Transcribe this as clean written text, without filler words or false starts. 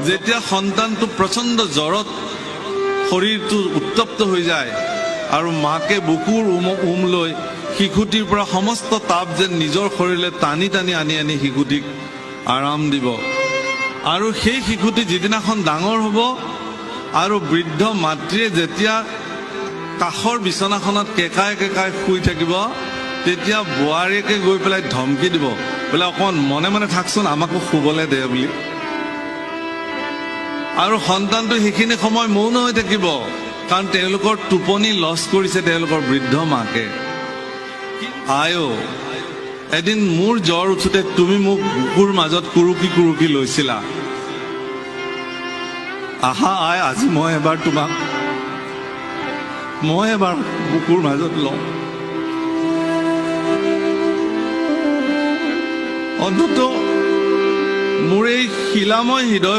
যেতিয়া সন্তানটো প্ৰচণ্ড জ্বৰত শৰীৰটো উত্তপ্ত হৈ যায় আৰু মাকে বুকুৰ উম লৈ শিশুটিৰ পৰা সমস্ত তাপ যেন নিজৰ শৰীৰলৈ টানি টানি আনি শিশুটিক আৰাম দিব। আৰু সেই শিশুটি যিদিনাখন ডাঙৰ হ'ব আৰু বৃদ্ধ মাতৃয়ে যেতিয়া কাষৰ বিচনাখনত কেকাই কেকাই শুই থাকিব, তেতিয়া বোৱাৰীয়েকে গৈ পেলাই ধমকি দিব, বোলে অকণ মনে মনে থাকচোন, আমাকো শুবলৈ দে বুলি। আৰু সন্তানটো সেইখিনি সময় মৌন হৈ থাকিব, কাৰণ তেওঁলোকৰ টোপনি লছ কৰিছে তেওঁলোকৰ বৃদ্ধ মাকে। আয়ো, এদিন মোৰ জ্বৰ উঠোতে তুমি মোক বুকুৰ মাজত কুৰুকি কুৰুকি লৈছিলা। আহা আই, আজি মই এবাৰ বুকুৰ মাজত লওঁ। অন্তত মোৰ এই শিলাময় হৃদয়